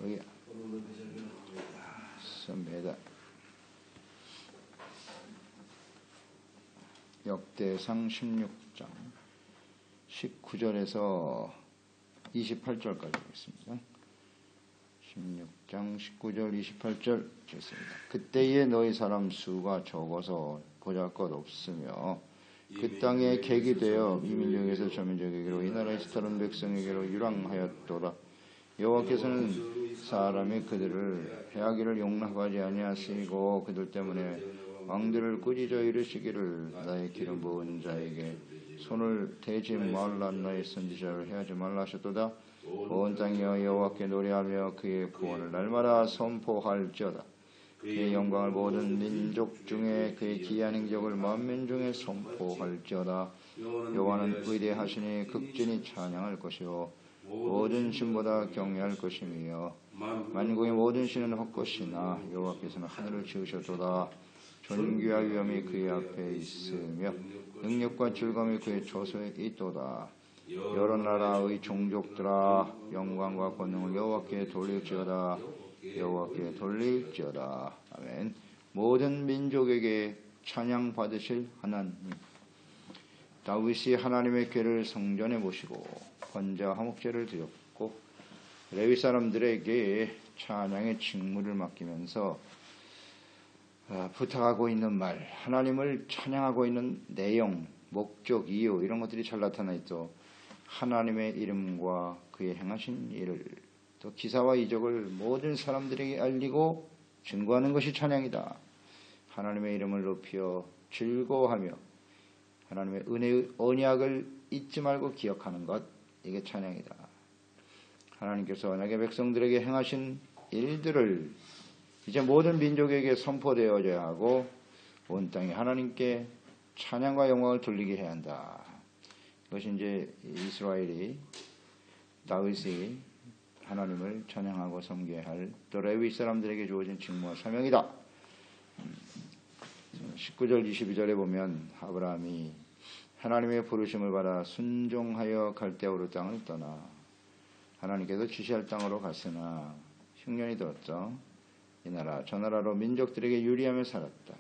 여기 선배다. 역대상 16장 19절에서 28절까지 하겠습니다. 16장 19절 28절 읽겠습니다. 그때에 너희 사람 수가 적어서 보잘것 없으며 그 땅에 객이 되어 이 민족에서 저 민족에게로 이 나라에서 다른 백성에게로 유랑하였도다. 여호와께서는 사람이 그들을 해하기를 용납하지 아니하시고 그들 때문에 왕들을 꾸짖어 이르시기를 나의 기름 부은 자에게 손을 대지 말라 나의 선지자를 해하지 말라 하셨도다. 온 땅이여 여호와께 노래하며 그의 구원을 날마다 선포할지어다. 그의 영광을 모든 민족 중에 그의 기이한 행적을 만민 중에 선포할지어다. 여호와는 위대하시니 극진히 찬양할 것이요 모든 신보다 경외할 것이며 만국의 모든 신은 헛것이나 여호와께서는 하늘을 지으셨도다. 존귀와 위엄이 그의 앞에 있으며 능력과 즐거움이 그의 조소에 있도다. 여러 나라의 종족들아 영광과 권능을 여호와께 돌릴지어다. 여호와께 돌릴지어다. 아멘. 모든 민족에게 찬양 받으실 하나님. 다윗이 하나님의 궤를 성전에 모시고 번제와 화목제를 드렸고 레위 사람들에게 찬양의 직무를 맡기면서 부탁하고 있는 말, 하나님을 찬양하고 있는 내용, 목적, 이유 이런 것들이 잘 나타나 있죠. 하나님의 이름과 그의 행하신 일을 또 기사와 이적을 모든 사람들에게 알리고 증거하는 것이 찬양이다. 하나님의 이름을 높여 즐거워하며 하나님의 은혜의 언약을 잊지 말고 기억하는 것, 이게 찬양이다. 하나님께서 언약의 백성들에게 행하신 일들을 이제 모든 민족에게 선포되어져야 하고 온 땅에 하나님께 찬양과 영광을 돌리게 해야 한다. 이것이 이제 이스라엘이 다윗이 하나님을 찬양하고 섬겨야 할 또 레위 사람들에게 주어진 직무와 사명이다. 19절 22절에 보면 아브라함이 하나님의 부르심을 받아 순종하여 갈대아우르 땅을 떠나 하나님께서 지시할 땅으로 갔으나 흉년이 들었죠. 이 나라 저 나라로 민족들에게 유리하며 살았다.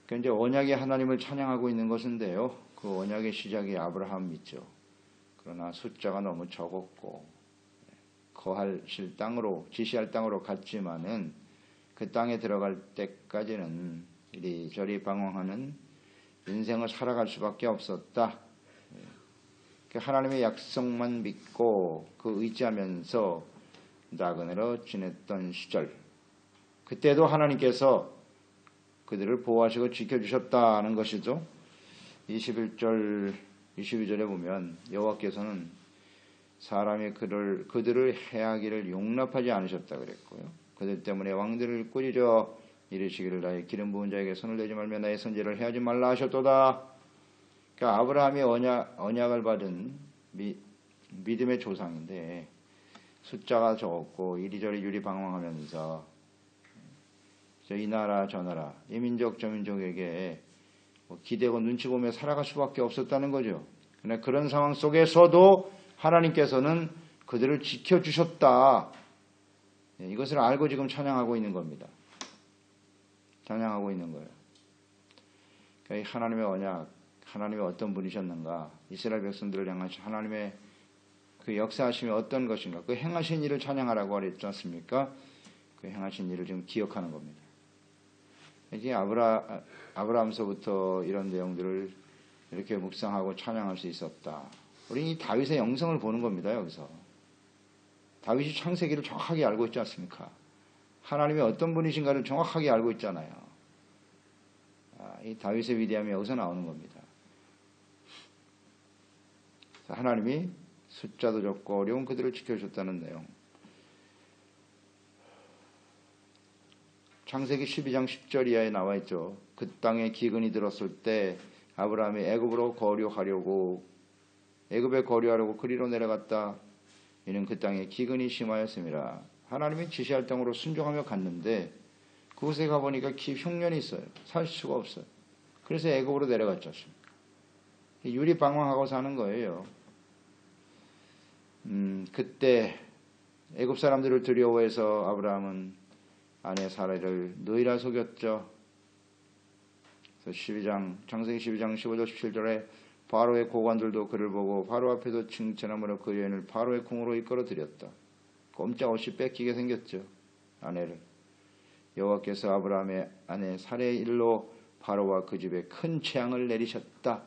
그러니까 이제 언약의 하나님을 찬양하고 있는 것인데요. 그 언약의 시작이 아브라함 믿죠. 그러나 숫자가 너무 적었고 거하실 땅으로 지시할 땅으로 갔지만은 그 땅에 들어갈 때까지는 이리저리 방황하는 인생을 살아갈 수밖에 없었다. 하나님의 약속만 믿고 그 의지하면서 나그네로 지냈던 시절, 그때도 하나님께서 그들을 보호하시고 지켜주셨다는 것이죠. 21절 22절에 보면 여호와께서는 사람이 그들을 해하기를 용납하지 않으셨다 그랬고요. 그들 때문에 왕들을 꾸짖어 이르시기를 나의 기름 부은 자에게 손을 대지 말며 나의 선지를 해하지 말라 하셨도다. 그러니까 아브라함이 언약을 받은 믿음의 조상인데 숫자가 적었고 이리저리 유리방황하면서 이 나라 저 나라 이 민족 저 민족에게 기대고 눈치 보며 살아갈 수밖에 없었다는 거죠. 그러나 그런 상황 속에서도 하나님께서는 그들을 지켜주셨다. 이것을 알고 지금 찬양하고 있는 겁니다. 찬양하고 있는 거예요. 그러니까 하나님의 언약, 하나님의 어떤 분이셨는가, 이스라엘 백성들을 향하신 하나님의 그 역사하심이 어떤 것인가, 그 행하신 일을 찬양하라고 하랬지 않습니까? 그 행하신 일을 지금 기억하는 겁니다. 이제 아브라함서부터 이런 내용들을 이렇게 묵상하고 찬양할 수 있었다. 우리 이 다윗의 영성을 보는 겁니다. 여기서 다윗이 창세기를 정확하게 알고 있지 않습니까? 하나님이 어떤 분이신가를 정확하게 알고 있잖아요. 이 다윗의 위대함이 여기서 나오는 겁니다. 하나님이 숫자도 적고 어려운 그들을 지켜주셨다는 내용. 창세기 12장 10절 이하에 나와 있죠. 그 땅에 기근이 들었을 때 아브라함이 애굽으로 거류하려고 애굽에 거류하려고 그리로 내려갔다. 이는 그 땅에 기근이 심하였음이라. 하나님이 지시할 땅으로 순종하며 갔는데 그곳에 가보니까 흉년이 있어요. 살 수가 없어요. 그래서 애굽으로 내려갔지 않습니까? 유리방황하고 사는 거예요. 그때 애굽 사람들을 두려워해서 아브라함은 아내 사라를 너희라 속였죠. 그래서 창세기 12장 15절 17절에 바로의 고관들도 그를 보고 바로 앞에서 칭찬함으로 그 여인을 바로의 궁으로 이끌어 들였다. 꼼짝없이 뺏기게 생겼죠. 아내를. 여호와께서 아브라함의 아내 사라의 일로 바로와 그 집에 큰 재앙을 내리셨다.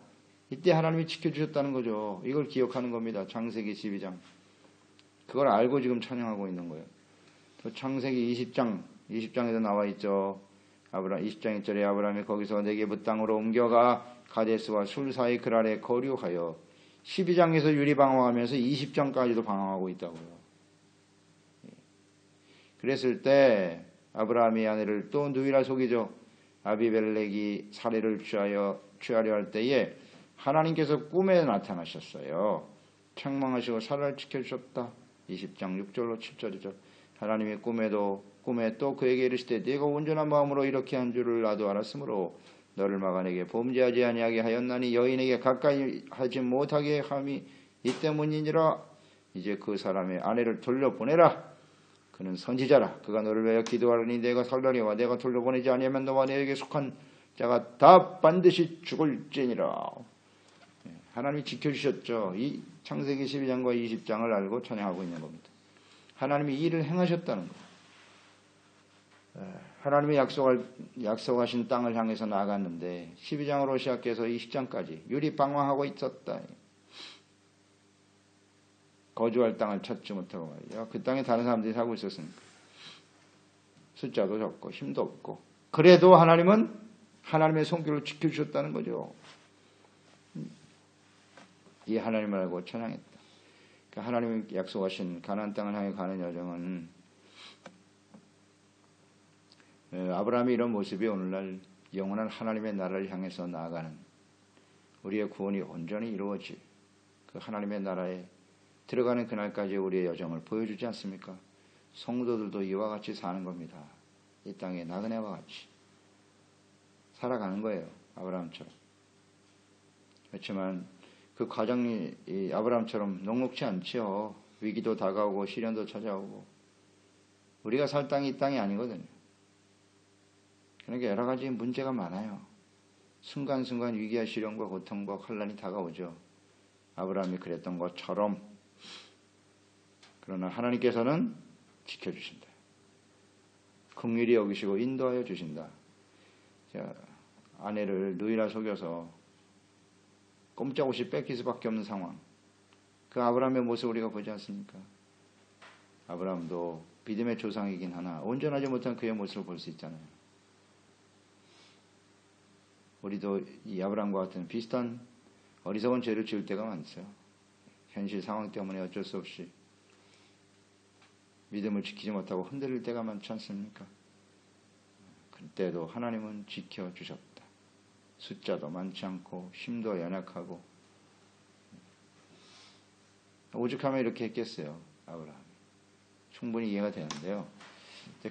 이때 하나님이 지켜주셨다는 거죠. 이걸 기억하는 겁니다. 창세기 12장. 그걸 알고 지금 찬양하고 있는 거예요. 또 창세기 20장에도 나와 있죠. 20장 1절에 아브라함이 거기서 네게부 땅으로 옮겨가 가데스와 술 사이 그 아래 거류하여 12장에서 유리방황하면서 20장까지도 방황하고 있다고요. 그랬을 때 아브라함이 아내를 또 누이라 속이죠. 아비멜렉이 사례를 취하려 할 때에 하나님께서 꿈에 나타나셨어요. 책망하시고 사라를 지켜주셨다. 20장 6절로 7절이죠. 하나님이 꿈에 또 그에게 이르시되 네가 온전한 마음으로 이렇게 한 줄을 나도 알았으므로 너를 막아 내게 범죄하지 아니하게 하였나니 여인에게 가까이 하지 못하게 함이 이 때문이니라. 이제 그 사람의 아내를 돌려보내라. 그는 선지자라. 그가 너를 위하여 기도하려니 내가 살려니와 내가 돌려보내지 아니하면 너와 내게 속한 자가 다 반드시 죽을지니라. 하나님이 지켜주셨죠. 이 창세기 12장과 20장을 알고 찬양하고 있는 겁니다. 하나님이 일을 행하셨다는 거예요. 하나님이 약속하신 땅을 향해서 나아갔는데 12장으로 시작해서 20장까지 유리방황하고 있었다. 거주할 땅을 찾지 못하고 말이야. 그 땅에 다른 사람들이 살고 있었으니까. 숫자도 적고 힘도 없고. 그래도 하나님은 하나님의 손길을 지켜주셨다는 거죠. 이 하나님을 알고 찬양했다. 그러니까 하나님이 약속하신 가나안 땅을 향해 가는 여정은 아브라함이 이런 모습이 오늘날 영원한 하나님의 나라를 향해서 나아가는 우리의 구원이 온전히 이루어질 그 하나님의 나라에 들어가는 그날까지 우리의 여정을 보여주지 않습니까? 성도들도 이와 같이 사는 겁니다. 이 땅의 나그네와 같이 살아가는 거예요. 아브라함처럼. 그렇지만 그 과정이 아브라함처럼 녹록지 않죠. 위기도 다가오고 시련도 찾아오고 우리가 살 땅이 이 땅이 아니거든요. 그러니까 여러 가지 문제가 많아요. 순간순간 위기와 시련과 고통과 혼란이 다가오죠. 아브라함이 그랬던 것처럼. 그러나 하나님께서는 지켜주신다. 긍휼히 여기시고 인도하여 주신다. 자, 아내를 누이라 속여서 꼼짝없이 뺏길 수밖에 없는 상황. 그 아브라함의 모습을 우리가 보지 않습니까? 아브라함도 믿음의 조상이긴 하나 온전하지 못한 그의 모습을 볼 수 있잖아요. 우리도 이 아브라함과 같은 비슷한 어리석은 죄를 지을 때가 많죠. 현실 상황 때문에 어쩔 수 없이 믿음을 지키지 못하고 흔들릴 때가 많지 않습니까? 그때도 하나님은 지켜주셨다. 숫자도 많지 않고 힘도 연약하고 오죽하면 이렇게 했겠어요. 아브라함. 충분히 이해가 되는데요.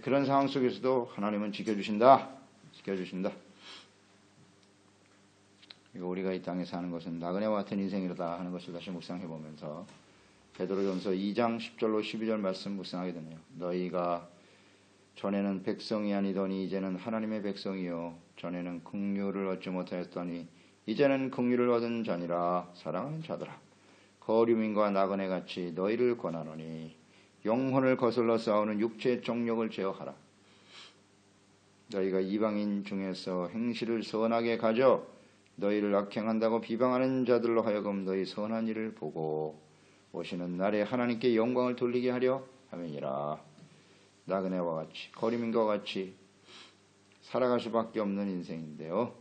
그런 상황 속에서도 하나님은 지켜주신다. 이거 우리가 이 땅에 사는 것은 나그네와 같은 인생이다 하는 것을 다시 묵상해보면서 베드로전서 2장 10절로 12절 말씀 묵상하게 되네요. 너희가 전에는 백성이 아니더니 이제는 하나님의 백성이요 전에는 긍휼을 얻지 못하였더니 이제는 긍휼을 얻은 자니라. 사랑하는 자들아 거류민과 나그네같이 너희를 권하노니 영혼을 거슬러 싸우는 육체의 정욕을 제어하라. 너희가 이방인 중에서 행실을 선하게 가져 너희를 악행한다고 비방하는 자들로 하여금 너희 선한 일을 보고 오시는 날에 하나님께 영광을 돌리게 하려 함이니라. 나그네와 같이 거류민과 같이 살아갈 수밖에 없는 인생인데요.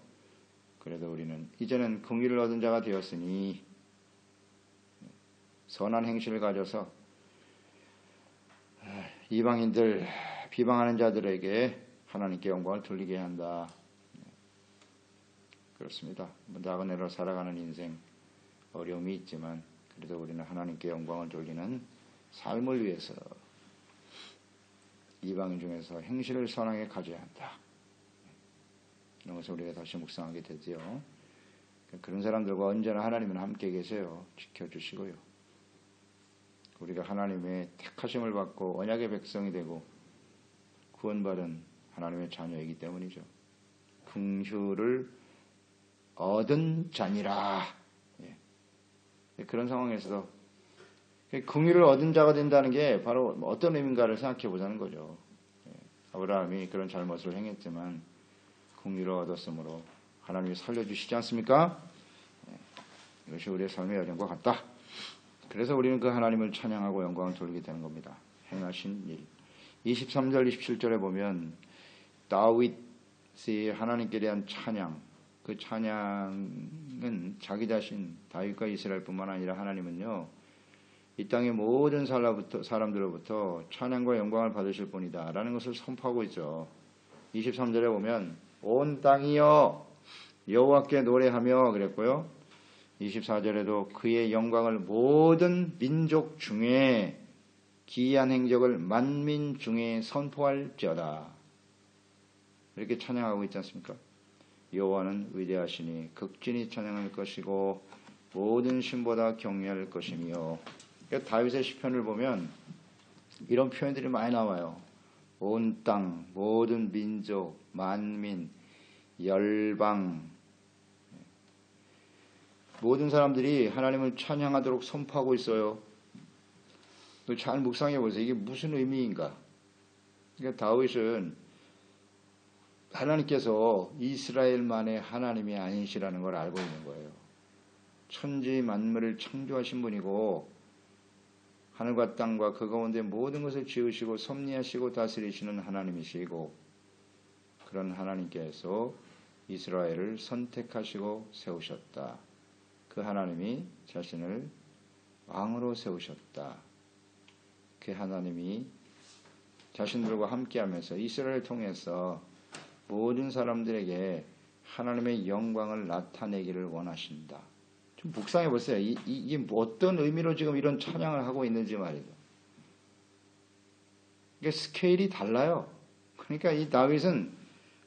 그래도 우리는 이제는 긍휼을 얻은 자가 되었으니 선한 행실을 가져서 이방인들 비방하는 자들에게 하나님께 영광을 돌리게 한다. 그렇습니다. 나그네로 살아가는 인생 어려움이 있지만 그래도 우리는 하나님께 영광을 돌리는 삶을 위해서 이방인 중에서 행실을 선하게 가져야 한다. 이런 것을 우리가 다시 묵상하게 되지요. 그런 사람들과 언제나 하나님은 함께 계세요. 지켜주시고요. 우리가 하나님의 택하심을 받고 언약의 백성이 되고 구원받은 하나님의 자녀이기 때문이죠. 긍휼을 얻은 자니라. 그런 상황에서도 긍휼을 얻은 자가 된다는 게 바로 어떤 의미인가를 생각해 보자는 거죠. 아브라함이 그런 잘못을 행했지만 긍휼을 얻었으므로 하나님이 살려주시지 않습니까? 이것이 우리의 삶의 여정과 같다. 그래서 우리는 그 하나님을 찬양하고 영광을 돌리게 되는 겁니다. 행하신 일. 23절 27절에 보면 다윗이 하나님께 대한 찬양, 그 찬양은 자기 자신 다윗과 이스라엘뿐만 아니라 하나님은요 이 땅의 모든 사람들로부터 찬양과 영광을 받으실 분이다 라는 것을 선포하고 있죠. 23절에 보면 온 땅이여 여호와께 노래하며 그랬고요. 24절에도 그의 영광을 모든 민족 중에 기이한 행적을 만민 중에 선포할지어다. 이렇게 찬양하고 있지 않습니까? 여호와는 위대하시니 극진히 찬양할 것이고 모든 신보다 경외할 것이며. 그러니까 다윗의 시편을 보면 이런 표현들이 많이 나와요. 온 땅, 모든 민족, 만민, 열방, 모든 사람들이 하나님을 찬양하도록 선포하고 있어요. 잘 묵상해 보세요. 이게 무슨 의미인가? 그러니까 다윗은 하나님께서 이스라엘만의 하나님이 아니시라는 걸 알고 있는 거예요. 천지 만물을 창조하신 분이고 하늘과 땅과 그 가운데 모든 것을 지으시고 섭리하시고 다스리시는 하나님이시고 그런 하나님께서 이스라엘을 선택하시고 세우셨다. 그 하나님이 자신을 왕으로 세우셨다. 그 하나님이 자신들과 함께하면서 이스라엘을 통해서 모든 사람들에게 하나님의 영광을 나타내기를 원하신다. 좀 묵상해 보세요. 이게 어떤 의미로 지금 이런 찬양을 하고 있는지 말이죠. 이게 스케일이 달라요. 그러니까 이 다윗은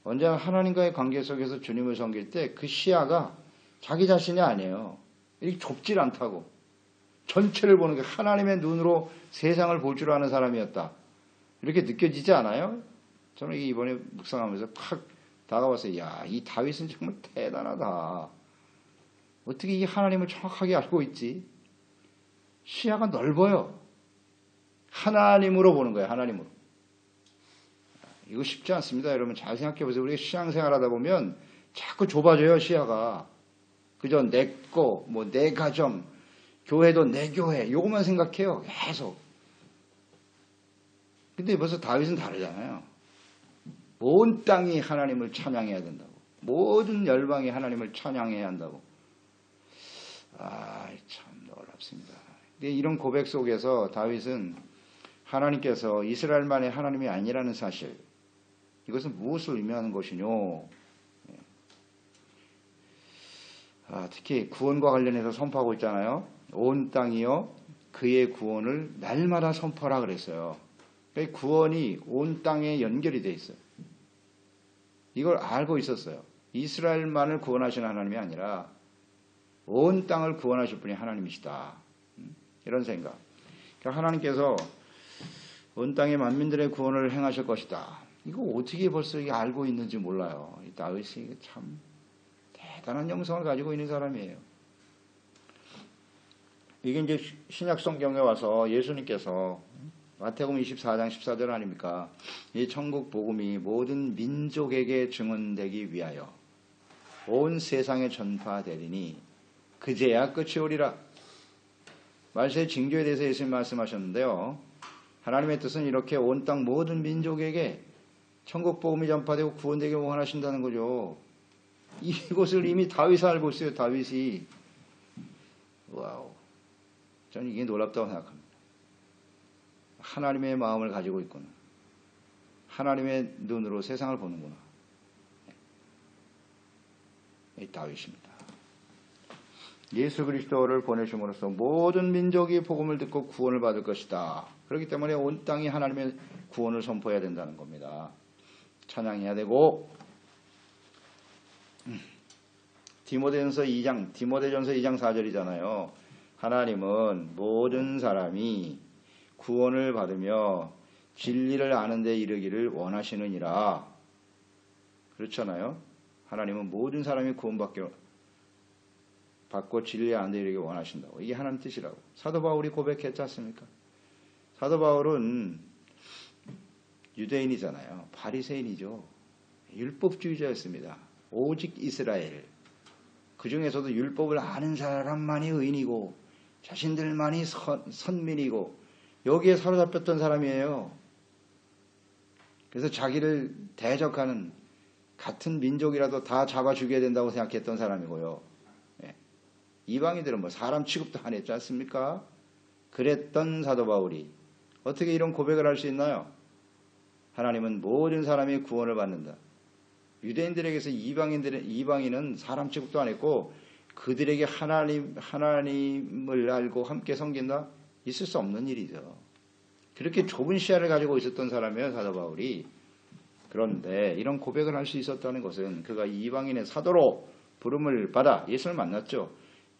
언제나 하나님과의 관계 속에서 주님을 섬길 때 그 시야가 자기 자신이 아니에요. 이렇게 좁질 않다고. 전체를 보는 게 하나님의 눈으로 세상을 볼 줄 아는 사람이었다. 이렇게 느껴지지 않아요? 저는 이번에 묵상하면서 팍 다가와서 야, 이 다윗은 정말 대단하다. 어떻게 이 하나님을 정확하게 알고 있지? 시야가 넓어요. 하나님으로 보는 거예요. 하나님으로. 이거 쉽지 않습니다. 여러분 잘 생각해 보세요. 우리가 신앙생활 하다 보면 자꾸 좁아져요. 시야가. 그저 내 거, 뭐 내 가정, 교회도 내 교회, 요것만 생각해요. 계속. 근데 벌써 다윗은 다르잖아요. 온 땅이 하나님을 찬양해야 된다고. 모든 열방이 하나님을 찬양해야 한다고. 참 놀랍습니다. 근데 이런 고백 속에서 다윗은 하나님께서 이스라엘만의 하나님이 아니라는 사실, 이것은 무엇을 의미하는 것이뇨? 특히 구원과 관련해서 선포하고 있잖아요. 온 땅이요 그의 구원을 날마다 선포하라 그랬어요. 그러니까 구원이 온 땅에 연결이 돼 있어요. 이걸 알고 있었어요. 이스라엘만을 구원하시는 하나님이 아니라 온 땅을 구원하실 분이 하나님이시다. 이런 생각. 그러니까 하나님께서 온 땅의 만민들의 구원을 행하실 것이다. 이거 어떻게 벌써 이게 알고 있는지 몰라요. 이 다윗이 참 대단한 영성을 가지고 있는 사람이에요. 이게 이제 신약 성경에 와서 예수님께서 마태복음 24장 14절 아닙니까? 이 천국 복음이 모든 민족에게 증언되기 위하여 온 세상에 전파되리니 그제야 끝이 오리라. 말세의 징조에 대해서 예수님 말씀하셨는데요. 하나님의 뜻은 이렇게 온 땅 모든 민족에게 천국 복음이 전파되고 구원되게 원하신다는 거죠. 이것을 이미 다윗이 알고 있어요. 다윗이. 와우. 저는 이게 놀랍다고 생각합니다. 하나님의 마음을 가지고 있구나. 하나님의 눈으로 세상을 보는구나. 이 다윗입니다. 예수 그리스도를 보내심으로써 모든 민족이 복음을 듣고 구원을 받을 것이다. 그렇기 때문에 온 땅이 하나님의 구원을 선포해야 된다는 겁니다. 찬양해야 되고 디모데전서 2장 4절이잖아요. 하나님은 모든 사람이 구원을 받으며 진리를 아는 데 이르기를 원하시느니라. 그렇잖아요. 하나님은 모든 사람이 구원받고 진리를 아는 데 이르기를 원하신다고. 이게 하나님 뜻이라고. 사도 바울이 고백했지 않습니까? 사도 바울은 유대인이잖아요. 바리새인이죠. 율법주의자였습니다. 오직 이스라엘. 그 중에서도 율법을 아는 사람만이 의인이고 자신들만이 선민이고 여기에 사로잡혔던 사람이에요. 그래서 자기를 대적하는 같은 민족이라도 다 잡아 죽여야 된다고 생각했던 사람이고요. 이방인들은 뭐 사람 취급도 안 했지 않습니까? 그랬던 사도 바울이 어떻게 이런 고백을 할 수 있나요? 하나님은 모든 사람이 구원을 받는다. 유대인들에게서 이방인은 사람 취급도 안 했고 그들에게 하나님을 알고 함께 섬긴다? 있을 수 없는 일이죠. 그렇게 좁은 시야를 가지고 있었던 사람이에요, 사도 바울이. 그런데 이런 고백을 할 수 있었다는 것은 그가 이방인의 사도로 부름을 받아 예수를 만났죠.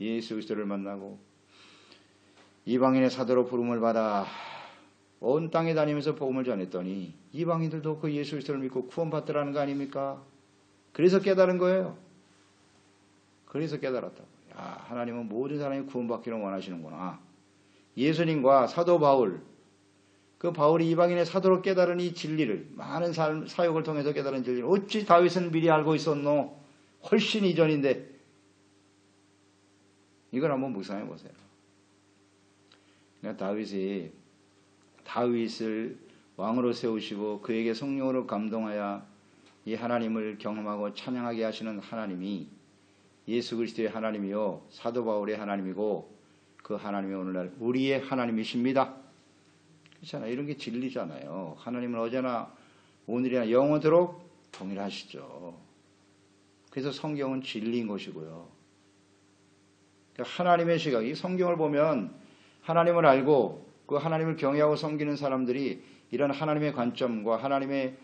예수 그리스도를 만나고 이방인의 사도로 부름을 받아 온 땅에 다니면서 복음을 전했더니 이방인들도 그 예수 그리스도를 믿고 구원받더라는 거 아닙니까? 그래서 깨달은 거예요. 그래서 깨달았다고. 야, 하나님은 모든 사람이 구원받기를 원하시는구나. 예수님과 사도 바울, 그 바울이 이방인의 사도로 깨달은 이 진리를, 많은 사역을 통해서 깨달은 진리를 어찌 다윗은 미리 알고 있었노? 훨씬 이전인데 이걸 한번 묵상해 보세요. 그러니까 다윗을 왕으로 세우시고 그에게 성령으로 감동하여 이 하나님을 경험하고 찬양하게 하시는 하나님이 예수 그리스도의 하나님이요 사도 바울의 하나님이고 그 하나님이 오늘날 우리의 하나님이십니다. 그렇잖아요. 이런 게 진리잖아요. 하나님은 어제나 오늘이나 영원토록 동일하시죠. 그래서 성경은 진리인 것이고요. 그러니까 하나님의 시각, 이 성경을 보면 하나님을 알고 그 하나님을 경외하고 섬기는 사람들이 이런 하나님의 관점과 하나님의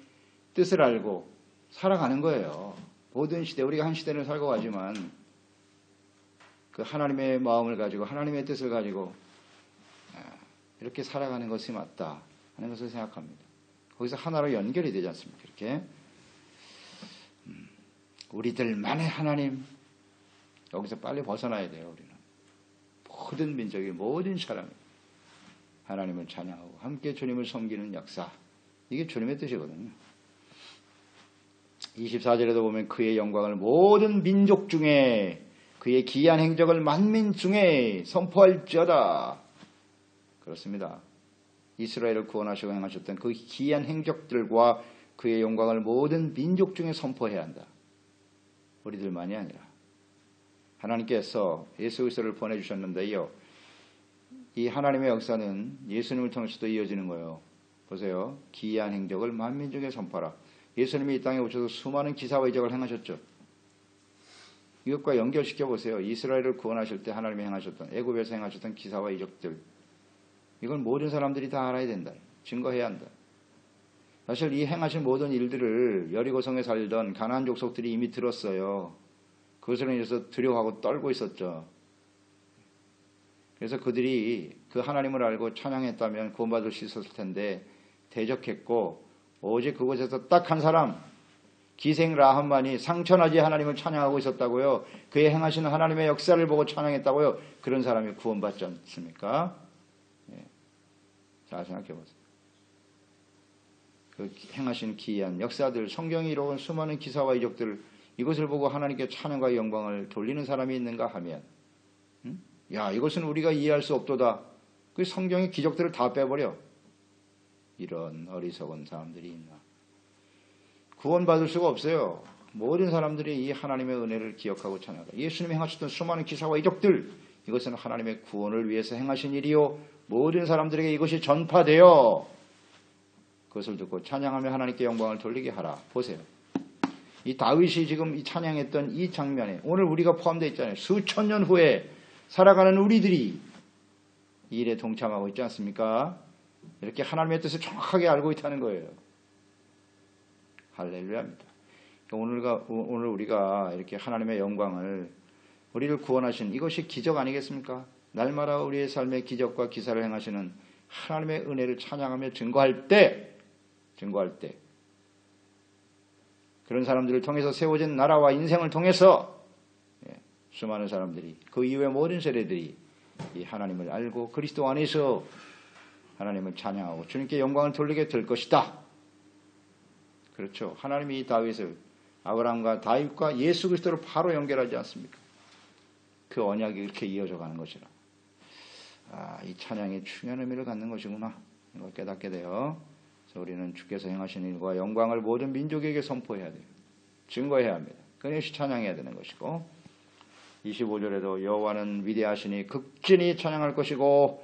뜻을 알고 살아가는 거예요. 모든 시대, 우리가 한 시대를 살고 가지만 그 하나님의 마음을 가지고 하나님의 뜻을 가지고 이렇게 살아가는 것이 맞다 하는 것을 생각합니다. 거기서 하나로 연결이 되지 않습니까? 이렇게 우리들만의 하나님, 여기서 빨리 벗어나야 돼요. 우리는 모든 민족이 모든 사람이 하나님을 찬양하고 함께 주님을 섬기는 역사, 이게 주님의 뜻이거든요. 24절에도 보면 그의 영광을 모든 민족 중에 그의 기이한 행적을 만민 중에 선포할지어다. 그렇습니다. 이스라엘을 구원하시고 행하셨던 그 기이한 행적들과 그의 영광을 모든 민족 중에 선포해야 한다. 우리들만이 아니라 하나님께서 예수 그리스도를 보내주셨는데요. 이 하나님의 역사는 예수님을 통해서도 이어지는 거예요. 보세요. 기이한 행적을 만민 중에 선포하라. 예수님이 이 땅에 오셔서 수많은 기사와 이적을 행하셨죠. 이것과 연결시켜 보세요. 이스라엘을 구원하실 때 하나님이 행하셨던, 애굽에서 행하셨던 기사와 이적들, 이걸 모든 사람들이 다 알아야 된다. 증거해야 한다. 사실 이 행하신 모든 일들을 여리고성에 살던 가나안 족속들이 이미 들었어요. 그것으로 인해서 두려워하고 떨고 있었죠. 그래서 그들이 그 하나님을 알고 찬양했다면 구원받을 수 있었을 텐데 대적했고, 오직 그곳에서 딱 한 사람, 기생 라합만이 상처나지 하나님을 찬양하고 있었다고요. 그의 행하시는 하나님의 역사를 보고 찬양했다고요. 그런 사람이 구원받지 않습니까? 예. 잘 생각해 보세요. 그 행하신 기이한 역사들, 성경이 이루어온 수많은 기사와 이적들, 이것을 보고 하나님께 찬양과 영광을 돌리는 사람이 있는가 하면, 야, 이것은 우리가 이해할 수 없도다. 그 성경의 기적들을 다 빼버려. 이런 어리석은 사람들이 있나. 구원받을 수가 없어요. 모든 사람들이 이 하나님의 은혜를 기억하고 찬양하다. 예수님이 행하셨던 수많은 기사와 이적들, 이것은 하나님의 구원을 위해서 행하신 일이요, 모든 사람들에게 이것이 전파되어 그것을 듣고 찬양하며 하나님께 영광을 돌리게 하라. 보세요. 이 다윗이 지금 이 찬양했던 이 장면에 오늘 우리가 포함되어 있잖아요. 수천 년 후에 살아가는 우리들이 이 일에 동참하고 있지 않습니까? 이렇게 하나님의 뜻을 정확하게 알고 있다는 거예요. 할렐루야입니다. 오늘 우리가 이렇게 하나님의 영광을, 우리를 구원하신 이것이 기적 아니겠습니까? 날마다 우리의 삶의 기적과 기사를 행하시는 하나님의 은혜를 찬양하며 증거할 때 그런 사람들을 통해서 세워진 나라와 인생을 통해서 수많은 사람들이 그 이후의 모든 세대들이 이 하나님을 알고 그리스도 안에서 하나님을 찬양하고 주님께 영광을 돌리게 될 것이다. 그렇죠. 하나님이 이 다윗을 아브라함과 다윗과 예수 그리스도로 바로 연결하지 않습니까? 그 언약이 이렇게 이어져 가는 것이라. 이 찬양이 중요한 의미를 갖는 것이구나. 이걸 깨닫게 돼요. 그래서 우리는 주께서 행하신 일과 영광을 모든 민족에게 선포해야 돼요. 증거해야 합니다. 끊임없이 찬양해야 되는 것이고 25절에도 여호와는 위대하시니 극진히 찬양할 것이고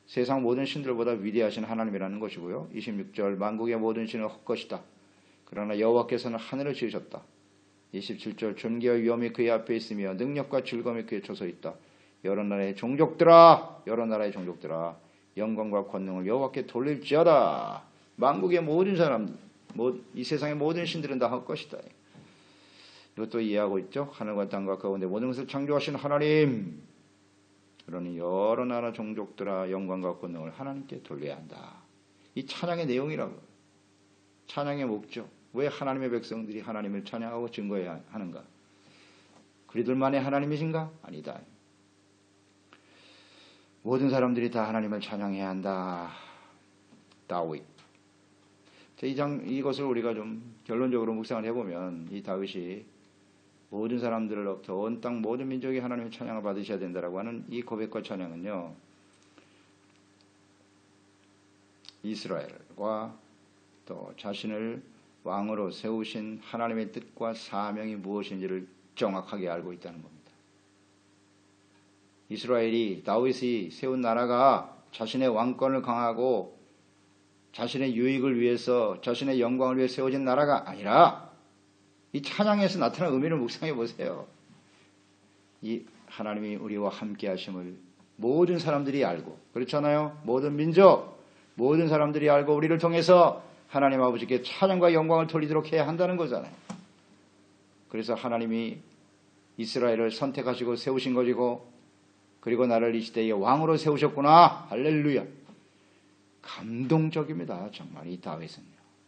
세상 모든 신들보다 위대하신 하나님이라는 것이고요. 26절 만국의 모든 신은 헛것이다. 그러나 여호와께서는 하늘을 지으셨다. 27절 존귀와 위엄이 그의 앞에 있으며 능력과 즐거움이 그의 처소 있다. 여러 나라의 종족들아 영광과 권능을 여호와께 돌릴지어다. 만국의 모든 사람들 이 세상의 모든 신들은 다 헛것이다. 이것도 이해하고 있죠. 하늘과 땅과 가운데 모든 것을 창조하신 하나님, 그러니 여러 나라 종족들아 영광과 권능을 하나님께 돌려야 한다. 이 찬양의 내용이라고. 찬양의 목적. 왜 하나님의 백성들이 하나님을 찬양하고 증거해야 하는가? 그리들만의 하나님이신가? 아니다. 모든 사람들이 다 하나님을 찬양해야 한다. 다윗. 이것을 우리가 좀 결론적으로 묵상을 해보면 이 다윗이 모든 사람들로부터 온 땅 모든 민족이 하나님의 찬양을 받으셔야 된다라고 하는 이 고백과 찬양은요, 이스라엘과 또 자신을 왕으로 세우신 하나님의 뜻과 사명이 무엇인지를 정확하게 알고 있다는 겁니다. 이스라엘이 다윗이 세운 나라가 자신의 왕권을 강하고 자신의 유익을 위해서 자신의 영광을 위해 세워진 나라가 아니라 이 찬양에서 나타난 의미를 묵상해 보세요. 이 하나님이 우리와 함께 하심을 모든 사람들이 알고, 그렇잖아요. 모든 민족, 모든 사람들이 알고 우리를 통해서 하나님 아버지께 찬양과 영광을 돌리도록 해야 한다는 거잖아요. 그래서 하나님이 이스라엘을 선택하시고 세우신 것이고, 그리고 나를 이 시대의 왕으로 세우셨구나. 할렐루야. 감동적입니다. 정말 이 다윗은요.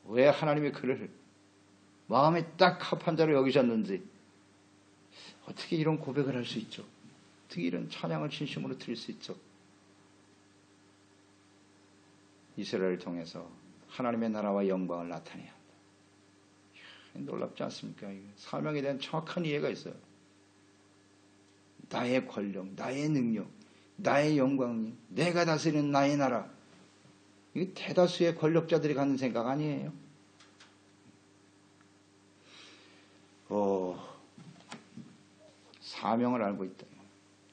왜 하나님이 그를 마음에 딱 합한 자로 여기셨는지, 어떻게 이런 고백을 할 수 있죠? 어떻게 이런 찬양을 진심으로 드릴 수 있죠? 이스라엘을 통해서 하나님의 나라와 영광을 나타내야 한다. 놀랍지 않습니까? 사명에 대한 정확한 이해가 있어요. 나의 권력, 나의 능력, 나의 영광이, 내가 다스리는 나의 나라. 이게 대다수의 권력자들이 갖는 생각 아니에요? 사명을 알고 있다.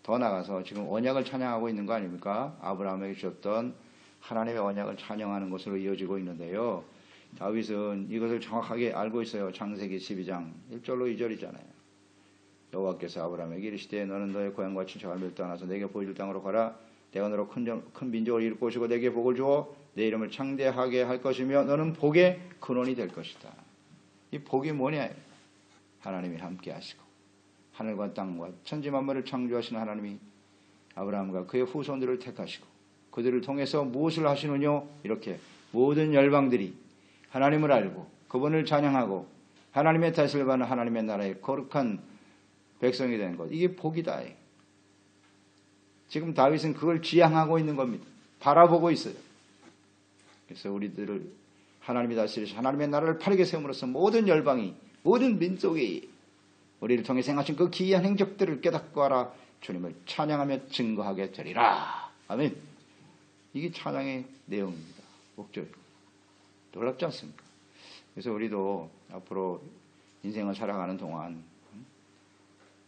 더 나아가서 지금 언약을 찬양하고 있는 거 아닙니까? 아브라함에게 주셨던 하나님의 언약을 찬양하는 것으로 이어지고 있는데요. 다윗은 이것을 정확하게 알고 있어요. 창세기 12장 1절로 2절이잖아요. 여호와께서 아브라함에게 이르시되 너는 너의 고향과 친척을 멸도하나서 내게 보여줄 땅으로 가라. 내가 너로 큰 민족을 이룰 것이고 내게 복을 주어 내 이름을 창대하게 할 것이며 너는 복의 근원이 될 것이다. 이 복이 뭐냐? 하나님이 함께 하시고 하늘과 땅과 천지 만물을 창조하시는 하나님이 아브라함과 그의 후손들을 택하시고 그들을 통해서 무엇을 하시느냐? 이렇게 모든 열방들이 하나님을 알고 그분을 찬양하고 하나님의 다스림을 받는 하나님의 나라의 거룩한 백성이 되는 것. 이게 복이다. 지금 다윗은 그걸 지향하고 있는 겁니다. 바라보고 있어요. 그래서 우리들을 하나님이 다스리시 하나님의 나라를 바르게 세움으로써 모든 열방이, 모든 민족이 우리를 통해 행하신 그 기이한 행적들을 깨닫고 알아 주님을 찬양하며 증거하게 되리라. 아멘. 이게 찬양의 내용입니다. 목적이고. 놀랍지 않습니까? 그래서 우리도 앞으로 인생을 살아가는 동안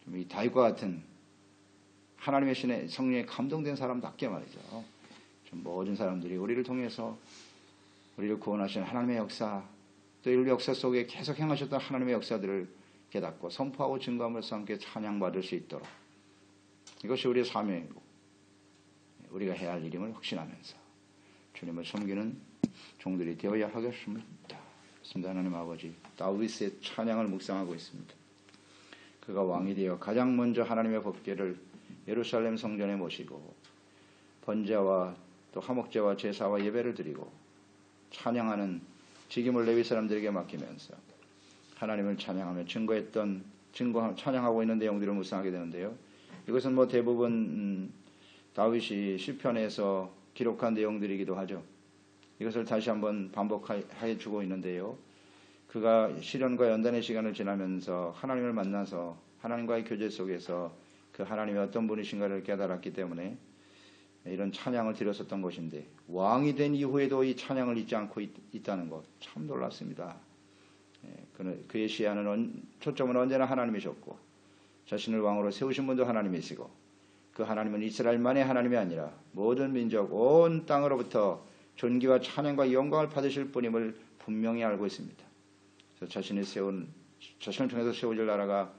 좀 이 다윗과 같은 하나님의 신의 성령에 감동된 사람답게 말이죠. 좀 모든 사람들이 우리를 통해서 우리를 구원하신 하나님의 역사, 또 인류 역사 속에 계속 행하셨던 하나님의 역사들을 깨닫고 선포하고 증거하면서 함께 찬양받을 수 있도록, 이것이 우리의 사명이고 우리가 해야 할 일임을 확신하면서 주님을 섬기는 종들이 되어야 하겠습니다. 하나님 아버지, 다윗의 찬양을 묵상하고 있습니다. 그가 왕이 되어 가장 먼저 하나님의 법궤를 예루살렘 성전에 모시고 번제와 또 화목제와 제사와 예배를 드리고 찬양하는 직임을 레위 사람들에게 맡기면서 하나님을 찬양하며 찬양하고 있는 내용들을 묵상하게 되는데요. 이것은 뭐 대부분 다윗이 시편에서 기록한 내용들이기도 하죠. 이것을 다시 한번 반복해 주고 있는데요. 그가 시련과 연단의 시간을 지나면서 하나님을 만나서 하나님과의 교제 속에서 그 하나님이 어떤 분이신가를 깨달았기 때문에 이런 찬양을 드렸었던 것인데, 왕이 된 이후에도 이 찬양을 잊지 않고 있다는 것 참 놀랐습니다. 그의 시야는 초점은 언제나 하나님이셨고 자신을 왕으로 세우신 분도 하나님이시고 그 하나님은 이스라엘만의 하나님이 아니라 모든 민족 온 땅으로부터 존귀와 찬양과 영광을 받으실 분임을 분명히 알고 있습니다. 그래서 자신을 통해서 세워질 나라가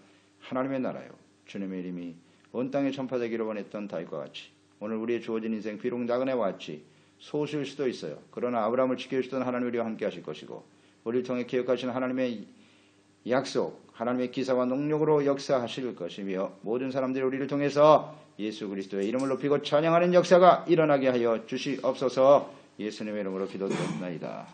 하나님의 나라요, 주님의 이름이 온 땅에 전파되기를 원했던 다윗과 같이 오늘 우리의 주어진 인생 비록 나그네와 같이 소수일 수도 있어요. 그러나 아브라함을 지켜주시던 하나님이 우리와 함께 하실 것이고 우리를 통해 기억하시는 하나님의 약속, 하나님의 기사와 능력으로 역사하실 것이며 모든 사람들이 우리를 통해서 예수 그리스도의 이름을 높이고 찬양하는 역사가 일어나게 하여 주시옵소서. 예수님의 이름으로 기도드립니다.